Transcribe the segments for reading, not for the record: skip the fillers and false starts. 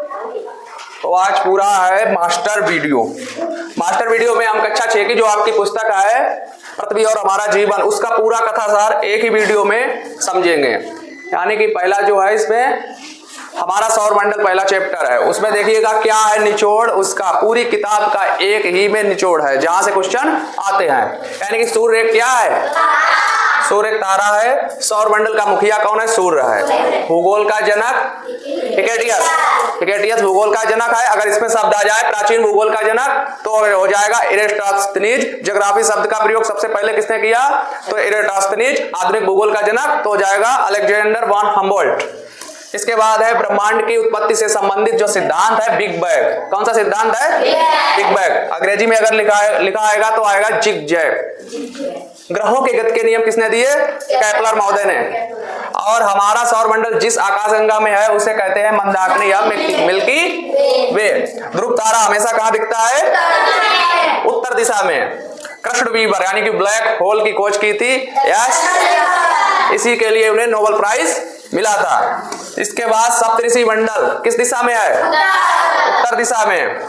तो आज पूरा है मास्टर वीडियो। मास्टर वीडियो में हम कक्षा 6 की जो आपकी पुस्तक है पृथ्वी और हमारा जीवन, उसका पूरा कथासार एक ही वीडियो में समझेंगे। यानी कि पहला जो है इसमें हमारा सौरमंडल पहला चैप्टर है, उसमें देखिएगा क्या है निचोड़ उसका, पूरी किताब का एक ही में निचोड़ है जहां से क्वेश्चन आते हैं। यानी कि सूर्य क्या है? सूर्य एक तारा है। सौरमंडल का मुखिया कौन है? सूर्य है। भूगोल का जनक हिकेटियस, हिकेटियस भूगोल का जनक है। अगर इसमें शब्द आ जाए प्राचीन भूगोल का जनक तो हो जाएगा इरेस्टोस्थनीज। ज्योग्राफी शब्द का प्रयोग सबसे पहले किसने किया? तो इरेस्टोस्थनीज। आधुनिक भूगोल का जनक तो हो जाएगा अलेक्जेंडर वॉन हम्बोल्ट। इसके बाद है ब्रह्मांड की उत्पत्ति से संबंधित जो सिद्धांत है बिग बैंग। कौन सा सिद्धांत है? Big bang. अंग्रेजी में अगर लिखा आएगा तो आएगा जिग जैग। ग्रहों के गति के नियम किसने दिए? केपलर महोदय ने। और हमारा सौरमंडल जिस आकाशगंगा में है उसे कहते हैं मंदाकिनी या मिल्की वे। ध्रुव तारा हमेशा कहां दिखता है? उत्तर दिशा में। कृष्ण वीवर यानी कि ब्लैक होल की खोज की थी, यस, इसी के लिए उन्हें नोबेल प्राइज मिला था। इसके बाद सप्तऋषि मंडल किस दिशा में है? उत्तर दिशा में।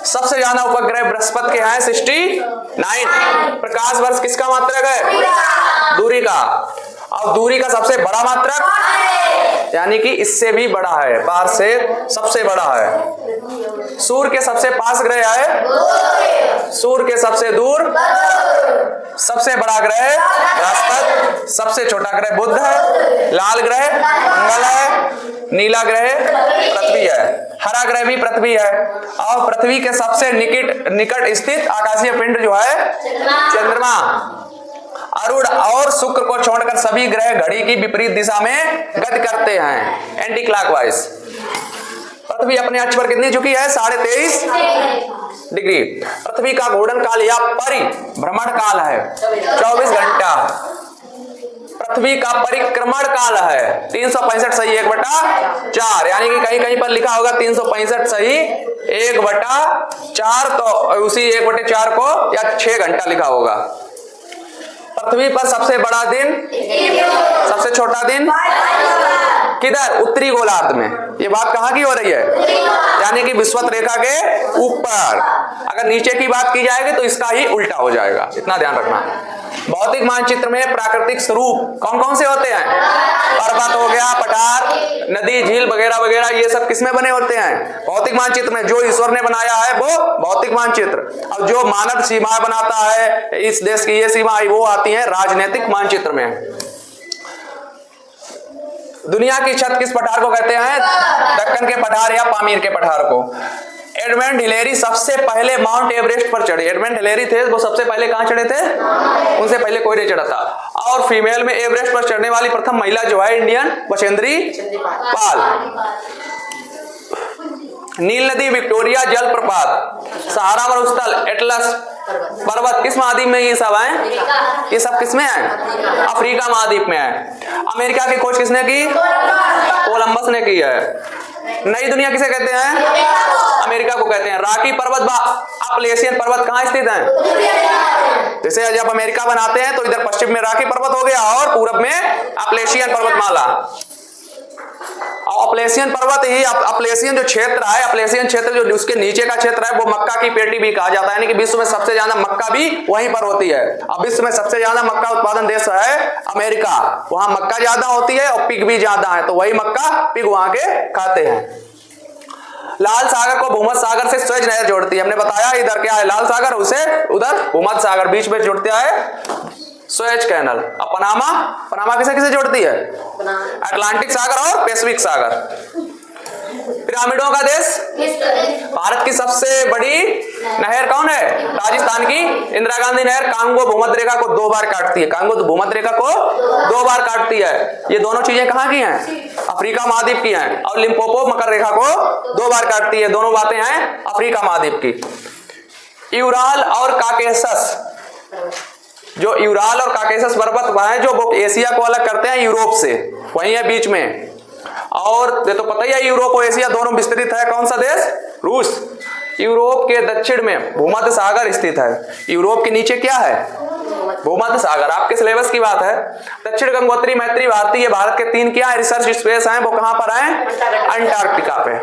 सबसे ज्यादा उपग्रह बृहस्पति के हैं 69। प्रकाश वर्ष किसका मात्रक है? दूरी का। और दूरी का सबसे बड़ा मात्रक यानी कि इससे भी बड़ा है, पार से सबसे बड़ा है। सूर्य के सबसे पास ग्रह है, सूर्य के सबसे दूर, सबसे बड़ा ग्रह बृहस्पति, सबसे छोटा ग्रह बुध है, लाल ग्रह मंगल है, नीला ग्रह पृथ्वी है, हरा ग्रह भी पृथ्वी है। और पृथ्वी के सबसे निकट स्थित आकाशीय पिंड जो है चंद्रमा। अरुण और शुक्र को छोड़कर सभी ग्रह घड़ी की विपरीत दिशा में गति करते हैं, एंटी क्लॉकवाइज। पृथ्वी अपने अक्ष पर कितनी झुकी है? 23.5 डिग्री। पृथ्वी का घूर्णन काल या परिभ्रमण काल है 24 घंटा। पृथ्वी का परिक्रमण काल है 365 सही 1/4। यानी कि कहीं कहीं पर लिखा होगा 365 सही 1/4, तो उसी 1/4 को या 6 घंटा लिखा होगा। पृथ्वी पर सबसे बड़ा दिन, सबसे छोटा दिन किधर? उत्तरी गोलार्ध में। ये बात कहां की हो रही है? यानी कि विषुवत रेखा के ऊपर। अगर नीचे की बात की जाएगी तो इसका ही उल्टा हो जाएगा, इतना ध्यान रखना। भौतिक मानचित्र में प्राकृतिक स्वरूप कौन कौन से होते हैं? पर्वत हो गया, पठार, नदी, झील वगैरह वगैरह, ये सब किसमें बने होते हैं? भौतिक मानचित्र में। जो ईश्वर ने बनाया है वो भौतिक मानचित्र। और जो मानव सीमाएं बनाता है, इस देश की ये सीमा वो आती है राजनीतिक मानचित्र में। दुनिया की छत किस पठार को कहते हैं? दक्कन के पठार या पामीर के पठार को। एडमंड हिलेरी सबसे पहले माउंट एवरेस्ट पर चढ़े। एडमंड हिलेरी थे वो सबसे पहले कहां चढ़े थे? उनसे पहले कोई नहीं चढ़ा था। और फीमेल में एवरेस्ट पर चढ़ने वाली प्रथम महिला जो है इंडियन बछेंद्री पाल। नील नदी, विक्टोरिया जलप्रपात, सहारा मरुस्थल, एटलस पर्वत किस महाद्वीप में ये सब है? ये सब किसमें है? अफ्रीका महाद्वीप में है। अमेरिका की खोज किसने की? कोलंबस ने की है। नई दुनिया किसे कहते हैं? अमेरिका को कहते हैं। रॉकी पर्वत अपलेशियन पर्वत कहाँ स्थित है? जैसे जब अमेरिका बनाते हैं तो इधर पश्चिम में रॉकी पर्वत हो गया और पूरब में अपलेशियन पर्वतमाला। और अपलेशियन पर्वत ही, अपलेशियन जो क्षेत्र है, अपलेशियन क्षेत्र जो उसके नीचे का क्षेत्र है वो मक्का की पेटी भी कहा जाता है। यानी कि विश्व में सबसे ज्यादा मक्का भी वहीं पर होती है। अब विश्व में सबसे ज्यादा मक्का उत्पादन देश है अमेरिका। वहां मक्का ज्यादा होती है और पिग भी ज्यादा है, तो वही मक्का पिग वहां के खाते हैं। लाल सागर को भूमध्य सागर से स्वेज नहर जोड़ती है। हमने बताया इधर क्या है? लाल सागर, उसे उधर भूमध्य सागर, बीच में जोड़ता है स्वेज कैनल। अब पनामा किसे किसे जोड़ती है? अटलांटिक सागर और पैसिफिक सागर। पिरामिडों का देश? भारत की सबसे बड़ी नहर कौन है? राजस्थान की इंदिरा गांधी नहर। कांगो भूमध्य रेखा को 2 बार काटती है। कांगो भूमध्य रेखा को 2 बार काटती है। ये दोनों चीजें कहां की हैं? अफ्रीका महाद्वीप की हैं। और लिम्पोपो मकर रेखा को 2 बार काटती है। दोनों बातें हैं अफ्रीका महाद्वीप की। यूराल और काकेशस, जो यूराल और काकेशस पर्वत वह है जो वो एशिया को अलग करते हैं यूरोप से, वही है बीच में। और ये तो पता ही है यूरोप और एशिया दोनों विस्तृत है। कौन सा देश? रूस। यूरोप के दक्षिण में भूमध्य सागर स्थित है। यूरोप के नीचे क्या है? भूमध्य सागर। आपके सिलेबस की बात है। दक्षिण गंगोत्री, मैत्री, भारती, ये भारत के 3 क्या है रिसर्च स्पेस हैं, वो कहां पर है? अंटार्कटिका पे।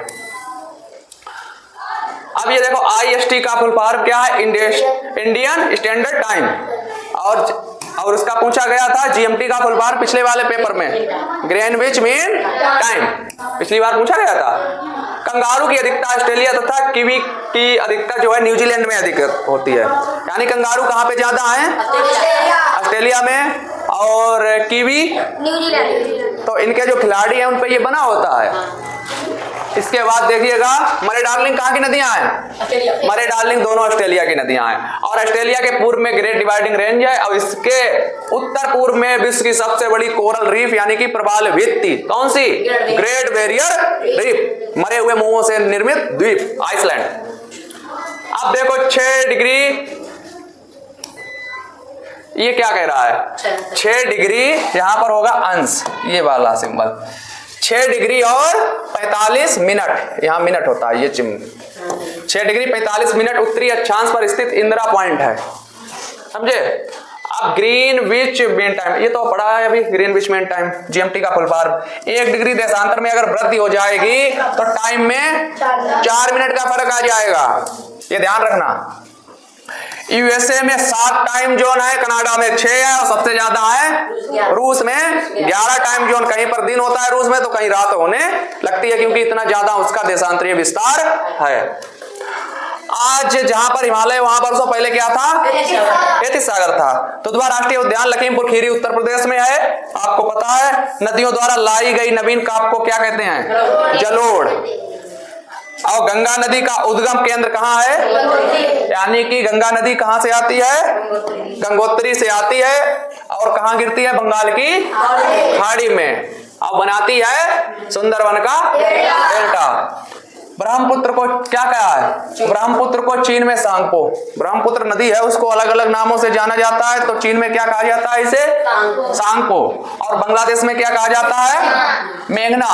अब ये देखो IST का फुल फॉर्म क्या है, इंडियन स्टैंडर्ड टाइम। और उसका पूछा गया था GMT का फुल फॉर्म पिछले वाले पेपर में, ग्रीनविच मीन टाइम, पिछली बार पूछा गया था। कंगारू की अधिकता ऑस्ट्रेलिया तथा कीवी की अधिकता जो है न्यूजीलैंड में अधिक होती है। यानी कंगारू कहाँ पे ज्यादा है, ऑस्ट्रेलिया में, और कीवी न्यूजीलैंड। तो इनके जो खिलाड़ी हैं उन पे ये बना होता है। इसके बाद देखिएगा मरे डार्लिंग कहाँ की नदियां हैं, मरे डार्लिंग दोनों ऑस्ट्रेलिया की नदियां हैं। और ऑस्ट्रेलिया के पूर्व में ग्रेट डिवाइडिंग रेंज है, और इसके उत्तर पूर्व में विश्व की सबसे बड़ी कोरल रीफ यानी कि प्रवाल भित्ति, कौन सी, ग्रेट बैरियर रीफ, मरे हुए मुंहों से निर्मित द्वीप आइसलैंड। अब देखो 6 डिग्री, ये क्या कह रहा है, 6 डिग्री यहां पर होगा अंश, ये वाला सिंबल, 6 डिग्री और 45 मिनट, यहां मिनट होता है, ये 6 डिग्री 45 मिनट उत्तरी अक्षांश पर स्थित इंदिरा पॉइंट है, समझे। अब ग्रीनविच मीन टाइम, ये तो पढ़ा है अभी, ग्रीनविच मीन टाइम GMT का फुल फॉर्म। 1 डिग्री देशांतर में अगर वृद्धि हो जाएगी तो टाइम में 4 मिनट का फर्क आ जाएगा, ये ध्यान रखना। USA में 7 टाइम जोन है, कनाडा में 6 है, और सबसे ज्यादा है रूस में 11 टाइम जोन। कहीं पर दिन होता है रूस में तो कहीं रात होने लगती है, क्योंकि इतना ज्यादा उसका देशांतरीय विस्तार है। आज जहां पर हिमालय, वहां पर पहले क्या था, एथिस सागर था। दुधवा राष्ट्रीय उद्यान लखीमपुर खीरी उत्तर प्रदेश में है, आपको पता है। नदियों द्वारा लाई गई नवीन काप को क्या कहते हैं, जलोढ़। और गंगा नदी का उद्गम केंद्र कहाँ है, यानी कि गंगा नदी कहाँ से आती है, गंगोत्री से आती है, और कहाँ गिरती है, बंगाल की खाड़ी में, और बनाती है सुंदरवन का डेल्टा। ब्रह्मपुत्र को क्या कहा है, ब्रह्मपुत्र को चीन में सांगपो, ब्रह्मपुत्र नदी है उसको अलग अलग नामों से जाना जाता है। तो चीन में क्या कहा जाता है इसे, सांगपो। और बांग्लादेश में क्या कहा जाता है, मेघना।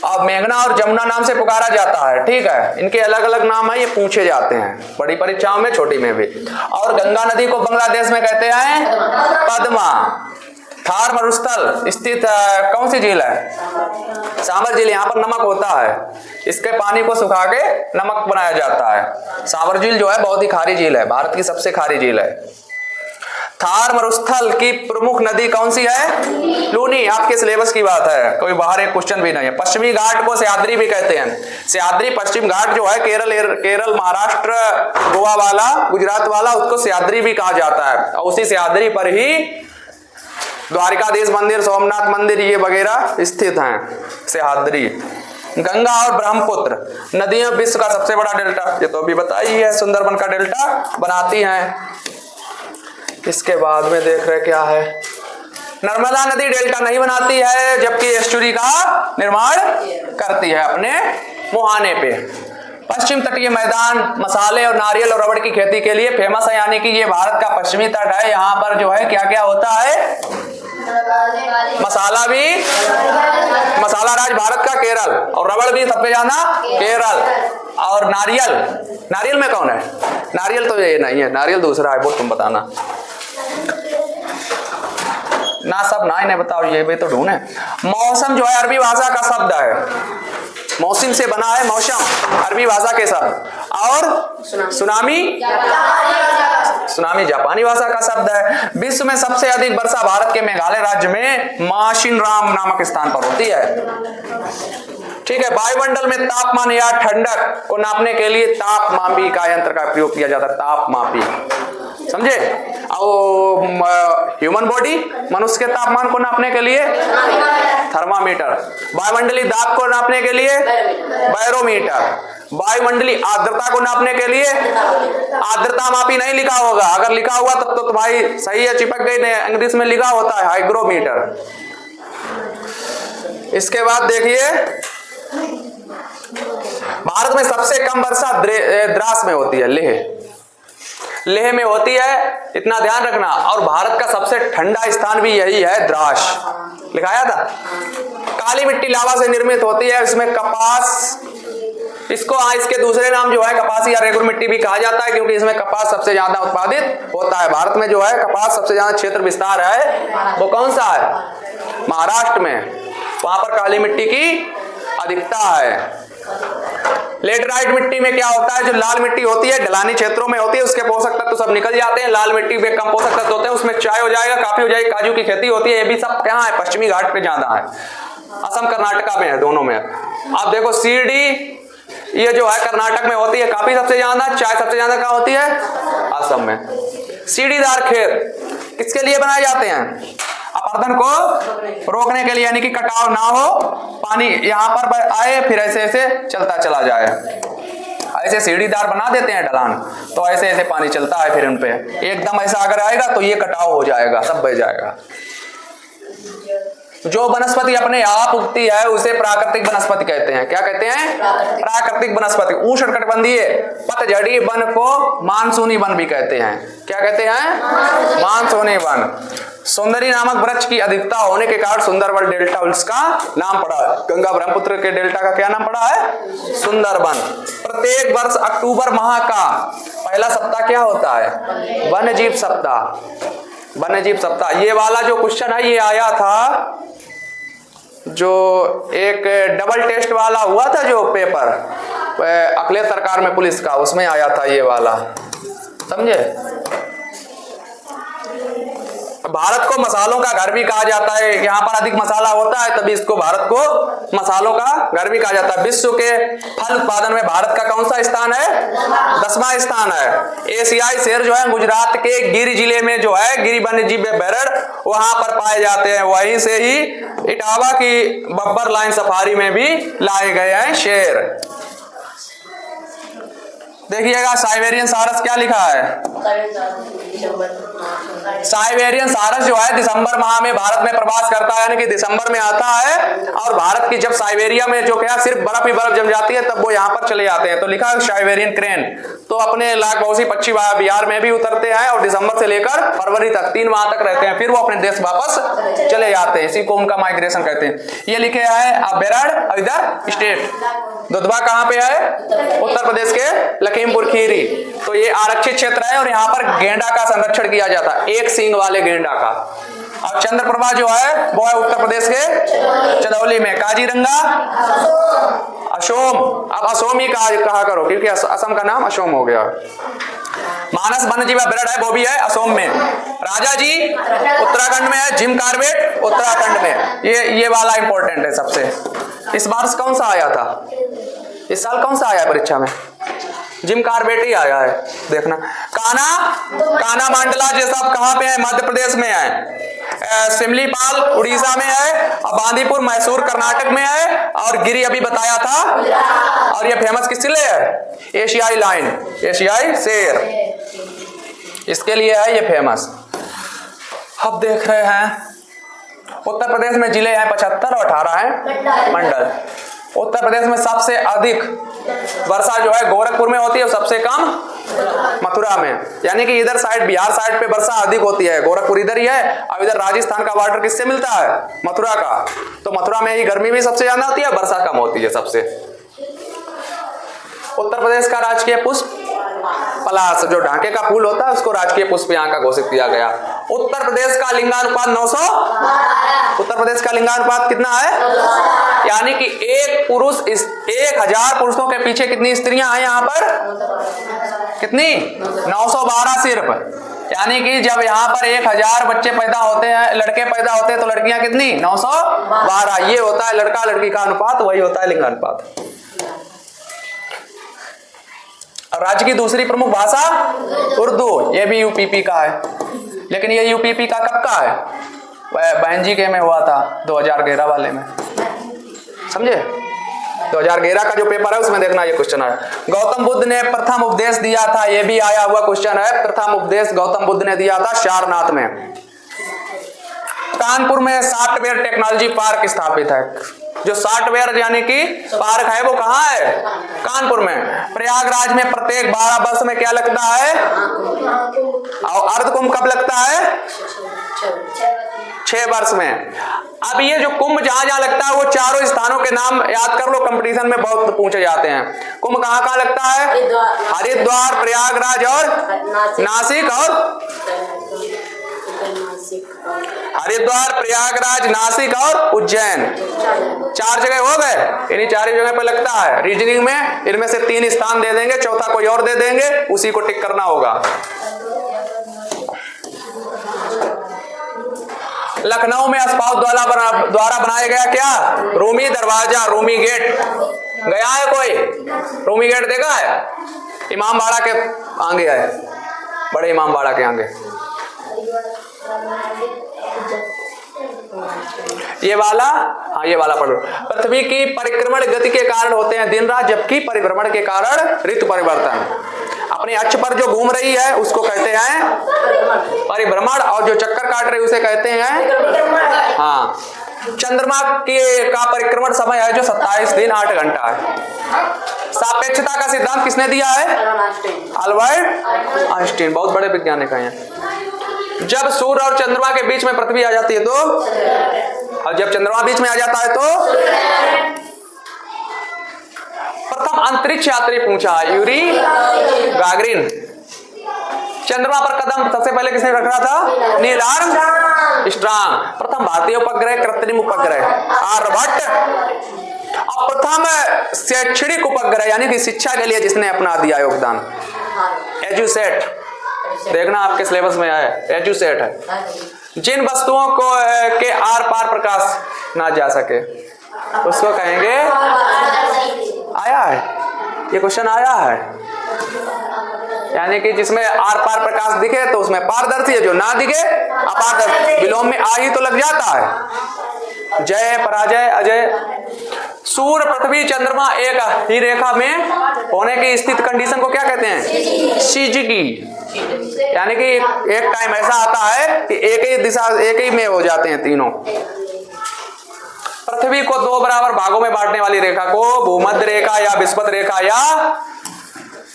अब मेघना और जमुना नाम से पुकारा जाता है, ठीक है। इनके अलग अलग नाम है, ये पूछे जाते हैं बड़ी परीक्षाओं में, छोटी में भी। और गंगा नदी को बांग्लादेश में कहते हैं पद्मा। थार मरुस्थल स्थित कौन सी झील है, सांबर झील। यहाँ पर नमक होता है, इसके पानी को सुखा के नमक बनाया जाता है। सांबर झील जो है बहुत ही खारी झील है, भारत की सबसे खारी झील है। थार मरुस्थल की प्रमुख नदी कौन सी है, लूनी। आपके सिलेबस की बात है, कोई बाहर एक क्वेश्चन भी नहीं है। पश्चिमी घाट को सह्याद्री भी कहते हैं। सह्याद्री पश्चिम घाट जो है केरल महाराष्ट्र गोवा वाला, गुजरात वाला, उसको सह्याद्री भी कहा जाता है। और उसी सह्याद्री पर ही द्वारिकाधीश मंदिर, सोमनाथ मंदिर ये वगैरह स्थित हैं, सह्याद्री। गंगा और ब्रह्मपुत्र नदियां विश्व का सबसे बड़ा डेल्टा, ये तो अभी बताई है, सुंदरबन का डेल्टा बनाती हैं। इसके बाद में देख रहे क्या है, नर्मदा नदी डेल्टा नहीं बनाती है, जबकि एस्चुरी का निर्माण करती है अपने मुहाने पे। पश्चिम तटीय मैदान मसाले और नारियल और रबड़ की खेती के लिए फेमस है, यानी कि ये भारत का पश्चिमी तट है। यहाँ पर जो है क्या क्या होता है, मसाला भी, मसाला राज भारत का केरल, और रबड़ भी सबसे ज्यादा केरल। और नारियल, नारियल में कौन है, नारियल तो ये नहीं है, नारियल दूसरा है, वो तुम बताना ना, सब ना इन्हें बताओ, ये भी तो ढूंढे। मौसम जो है अरबी भाषा का शब्द है, मौसम से बना है मौसम, अरबी भाषा के साथ। और सुनामी, सुनामी जापानी भाषा का शब्द है। विश्व में सबसे अधिक वर्षा भारत के मेघालय राज्य में माशिनराम नामक स्थान पर होती है, ठीक है। वायुमंडल में तापमान या ठंडक को नापने के लिए तापमापी का यंत्र का प्रयोग किया जाता है, तापमापी, समझे। और ह्यूमन बॉडी, मनुष्य के तापमान को नापने के लिए थर्मामीटर, वायुमंडलीय दाब को नापने के लिए बैरोमीटर, वायुमंडलीय आर्द्रता को नापने के लिए, आर्द्रता मापी नहीं लिखा होगा, अगर लिखा हुआ तब तो भाई सही है, चिपक गई, इंग्लिश में लिखा होता है हाइग्रोमीटर। इसके बाद देखिए, भारत में सबसे कम वर्षा द्रास में होती है, लेह में होती है, इतना ध्यान रखना। और भारत का सबसे ठंडा स्थान भी यही है, द्रास, लिखाया था। काली मिट्टी लावा से निर्मित होती है, इसमें कपास, इसको इसके दूसरे नाम जो है कपासी या रेगुर मिट्टी भी कहा जाता है, क्योंकि इसमें कपास सबसे ज्यादा उत्पादित होता है। भारत में जो है कपास सबसे ज्यादा क्षेत्र विस्तार है, वो कौन सा है, महाराष्ट्र में, वहां पर काली मिट्टी की अधिकता है। लेटराइट मिट्टी में क्या होता है, जो लाल मिट्टी होती है ढलानी क्षेत्रों में होती है, उसके पोषक तत्व सब निकल जाते हैं। लाल मिट्टी में कम पोषक तत्व होते हैं, उसमें चाय हो जाएगा, कॉफी हो जाएगी, काजू की खेती होती है। ये भी सब कहाँ है, पश्चिमी घाट पे ज्यादा है, असम कर्नाटका में है, दोनों में। आप देखो सीढ़ी ये जो है कर्नाटक में होती है, काफी सबसे ज्यादा, चाय सबसे ज्यादा कहाँ होती है, असम में। सीढ़ीदार खेत किसके लिए बनाए जाते हैं, अपरदन को रोकने के लिए, यानी कि कटाव ना हो, पानी यहाँ पर आए फिर ऐसे ऐसे चलता चला जाए। ऐसे सीढ़ीदार बना देते हैं ढलान, तो ऐसे ऐसे पानी चलता है, फिर उन पे एकदम ऐसा अगर आएगा तो ये कटाव हो जाएगा, सब बह जाएगा। जो वनस्पति अपने आप उगती है उसे प्राकृतिक वनस्पति कहते हैं। क्या कहते हैं, प्राकृतिक वनस्पति। उष्णकटिबंधीय पतझड़ी वन को मानसूनी वन भी कहते हैं। क्या कहते हैं, मानसूनी वन। सुंदरी नामक वृक्ष की अधिकता होने के कारण सुंदरबन डेल्टा उसका नाम पड़ा है। गंगा ब्रह्मपुत्र के डेल्टा का क्या नाम पड़ा है, सुंदरबन। प्रत्येक वर्ष अक्टूबर माह का पहला सप्ताह क्या होता है, वन्य जीव सप्ताह। वन्य जीव सप्ताह ये वाला जो क्वेश्चन है ये आया था, जो एक डबल टेस्ट वाला हुआ था जो पेपर अखिलेश सरकार में पुलिस का, उसमें आया था ये वाला, समझे। भारत को मसालों का घर भी कहा जाता है, यहाँ पर अधिक मसाला होता है तभी इसको भारत को मसालों का घर भी कहा जाता है। विश्व के फल उत्पादन में भारत का कौन सा स्थान है, 10वां स्थान है। एशियाई शेर जो है गुजरात के गिर जिले में जो है गिरी वन्य जीव बेरड़ वहां पर पाए जाते हैं। वहीं से ही इटावा की बब्बर लाइन सफारी में भी लाए गए हैं शेर। देखिएगा साइबेरियन सारस क्या लिखा है, साइबेरियन सारस जो है दिसंबर माह में भारत में प्रवास करता है, यानी कि दिसंबर में आता है। और भारत की जब साइबेरिया में जो क्या सिर्फ बर्फ ही बर्फ जम जाती है तब वो यहाँ पर चले जाते हैं। तो लिखा है साइबेरियन क्रेन, तो अपने लागभौसी पक्षी बिहार में भी उतरते हैं और दिसंबर से लेकर फरवरी तक 3 माह तक रहते हैं, फिर वो अपने देश वापस चले जाते हैं। इसी को उनका माइग्रेशन कहते हैं। ये लिखे है बेरड़, इधर स्टेट दुधवा कहाँ पे है, उत्तर प्रदेश के लखीमपुर खीरी। तो ये आरक्षित क्षेत्र है और यहाँ पर गेंडा का संरक्षण किया जाता है, एक सींग वाले गेंडा का। और चंद्रप्रभा जो है वो है उत्तर प्रदेश के चंदौली में। काजीरंगा असोम, अब असोम ही कहा करो क्योंकि असम का नाम असोम हो गया। मानस वन्यजीव बेरड़ है वो भी है असोम में। राजा जी उत्तराखंड में है, जिम कार्बेट उत्तराखंड में। ये वाला इंपॉर्टेंट है सबसे। इस बार कौन सा आया था, इस साल कौन सा आया परीक्षा में, जिम कार्बेट ही आया है, देखना। काना मांडला ये सब कहाँ पे है, मध्य प्रदेश में है। सिमलीपाल उड़ीसा में है, बांदीपुर मैसूर कर्नाटक में है, और गिरी अभी बताया था। और ये फेमस किसके लिए है, एशियाई लाइन, एशियाई शेर, इसके लिए है ये फेमस। अब देख रहे हैं उत्तर प्रदेश में जिले हैं 75 और 18 हैं मंडल। उत्तर प्रदेश में सबसे अधिक वर्षा जो है गोरखपुर में होती है और सबसे कम मथुरा में। यानी कि इधर साइड बिहार साइड पे वर्षा अधिक होती है, गोरखपुर इधर ही है। अब इधर राजस्थान का वाटर किससे मिलता है, मथुरा का। तो मथुरा में ही गर्मी भी सबसे ज्यादा होती है, वर्षा कम होती है सबसे। उत्तर प्रदेश का राजकीय पुष्प पलाश, जो ढांके का फूल होता है उसको राजकीय पुष्प यहाँ का घोषित किया गया। उत्तर प्रदेश का लिंगानुपात 900, उत्तर प्रदेश का लिंगानुपात कितना है, यानी कि एक पुरुष 1000 पुरुषों के पीछे कितनी स्त्रियां हैं यहाँ पर, कितनी 912 सिर्फ। यानी कि जब यहाँ पर 1000 बच्चे पैदा होते हैं, लड़के पैदा होते हैं, तो लड़कियां कितनी 912। ये होता है लड़का लड़की का अनुपात, वही होता है लिंगानुपात। राज्य की दूसरी प्रमुख भाषा उर्दू, ये भी यूपीपी का है। लेकिन ये यूपीपी का कब का है, वह बहन जी के में हुआ था 2011 वाले में, समझे। 2011 का जो पेपर है उसमें देखना ये क्वेश्चन है। गौतम बुद्ध ने प्रथम उपदेश दिया था, ये भी आया हुआ क्वेश्चन है। प्रथम उपदेश गौतम बुद्ध ने दिया था सारनाथ में। कानपुर में सॉफ्टवेयर टेक्नोलॉजी पार्क स्थापित है। जो सॉफ्टवेयर यानी कि पार्क है वो कहाँ है, कानपुर में। प्रयागराज में प्रत्येक 12 वर्ष में क्या लगता है, और अर्धकुंभ कब लगता है, 6 वर्ष में। अब ये जो कुंभ जहां जहां लगता है वो चारों स्थानों के नाम याद कर लो, कंपटीशन में बहुत पूछे जाते हैं। कुंभ कहाँ कहाँ लगता है, हरिद्वार, प्रयागराज और नासिक और हरिद्वार, प्रयागराज, नासिक और उज्जैन। 4 जगह हो गए। इन्हीं 4 जगह पे लगता है। रीजनिंग में इनमें से 3 स्थान दे देंगे, चौथा कोई और दे देंगे, उसी को टिक करना होगा। लखनऊ में अस्पाउट द्वारा बनाया गया क्या? रूमी दरवाजा, रूमी गेट। गया है कोई? रूमी गेट देखा है? इमाम बाड़ा के आगे है, बड़े इमाम बाड़ा के आगे। ये वाला, हाँ ये वाला पढ़ो। पृथ्वी की परिक्रमण गति के कारण होते हैं दिन रात, जबकि परिभ्रमण के कारण ऋतु परिवर्तन। अपने अक्ष पर जो घूम रही है उसको कहते हैं परिभ्रमण, और जो चक्कर काट रही है उसे कहते हैं, हाँ। चंद्रमा का परिक्रमण समय है जो 27 दिन 8 घंटा है। सापेक्षता का सिद्धांत किसने दिया है? अल्बर्ट आइंस्टीन, बहुत बड़े वैज्ञानिक हैं। जब सूर्य और चंद्रमा के बीच में पृथ्वी आ जाती है तो, और जब चंद्रमा बीच में आ जाता है तो, प्रथम अंतरिक्ष यात्री पूछा यूरी गागरिन। चंद्रमा पर कदम सबसे पहले किसने रखा था? Neil Armstrong. प्रथम भारतीय उपग्रह कृत्रिम उपग्रह आर्यभट्ट। और प्रथम शैक्षणिक उपग्रह यानी कि शिक्षा के लिए जिसने अपना दिया योगदान, एजुसेट। देखना आपके सिलेबस में आया, एजुसेट है। जिन वस्तुओं को के आर पार प्रकाश ना जा सके उसको कहेंगे, आया है ये क्वेश्चन, आया है। यानी कि जिसमें आर पार प्रकाश दिखे तो उसमें पारदर्शी है, जो ना दिखे अपारदर्शी। विलोम में आ ही तो लग जाता है। जय पराजय अजय। सूर्य, पृथ्वी, चंद्रमा एक ही रेखा में होने की स्थित कंडीशन को क्या कहते हैं? सिजिकी। यानी कि एक टाइम ऐसा आता है कि एक ही दिशा, एक ही में हो जाते हैं तीनों। पृथ्वी को 2 बराबर भागों में बांटने वाली रेखा को भूमध्य रेखा या विषुवत रेखा या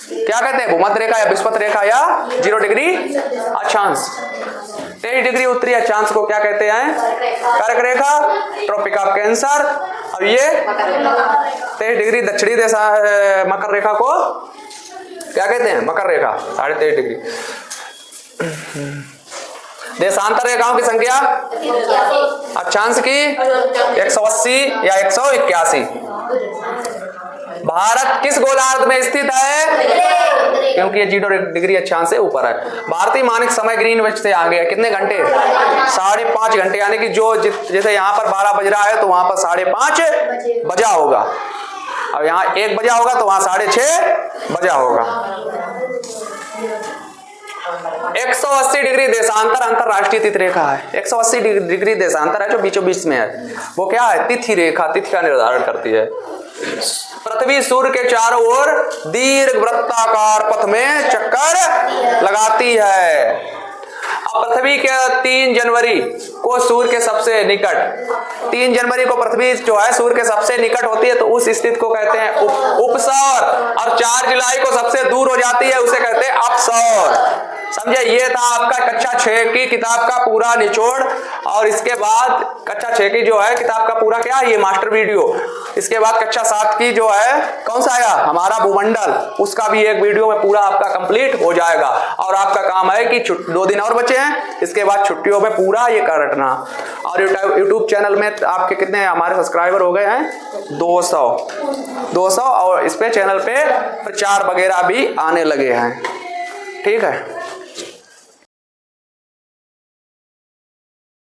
क्या कहते हैं? भूमध्य रेखा या विषुवत रेखा या 0 डिग्री अक्षांश। 23 डिग्री उत्तरी अक्षांश को क्या कहते हैं? कर्क रेखा, ट्रॉपिक ऑफ कैंसर। और ये 23 डिग्री दक्षिणी दिशा मकर रेखा को क्या कहते हैं? मकर रेखा, 23.5 डिग्री। देशांतर रेखाओं की संख्या अक्षांश की 180 या 181। भारत किस गोलार्ध में स्थित है? क्योंकि ये 0 डिग्री अक्षांश से ऊपर है। भारतीय मानक समय ग्रीनविच से आगे है कितने घंटे? 5.5 घंटे। यानी कि जो जैसे यहाँ पर 12 बज रहा है तो वहां पर 5:30 बजा होगा, और यहाँ 1 बजा होगा तो वहां 6:30 बजा होगा। 180 डिग्री देशांतर अंतरराष्ट्रीय तिथि रेखा है। 180 डिग्री देशांतर है जो बीचों बीच में है, वो क्या है? तिथि रेखा, तिथि का निर्धारण करती है। पृथ्वी सूर्य के चारों ओर दीर्घ वृत्ताकार पथ में चक्कर लगाती है। अब पृथ्वी के 3 जनवरी को सूर्य के सबसे निकट, 3 जनवरी को पृथ्वी जो है सूर्य के सबसे निकट होती है तो उस स्थिति को कहते हैं उपसौर, और 4 जुलाई को सबसे दूर हो जाती है उसे कहते हैं अपसौर। समझे? ये था आपका कक्षा 6 की किताब का पूरा निचोड़। और इसके बाद कक्षा 6 की जो है किताब का पूरा क्या, ये मास्टर वीडियो। इसके बाद कक्षा 7 की जो है कौन सा आया? हमारा भूमंडल, उसका भी एक वीडियो में पूरा आपका कंप्लीट हो जाएगा। और आपका काम है कि 2 दिन और बचे हैं, इसके बाद छुट्टियों में पूरा ये करना। और यूट्यूब चैनल में आपके कितने हमारे सब्सक्राइबर हो गए हैं? 200। और इस पे चैनल पे प्रचार वगैरह भी आने लगे हैं। ठीक है।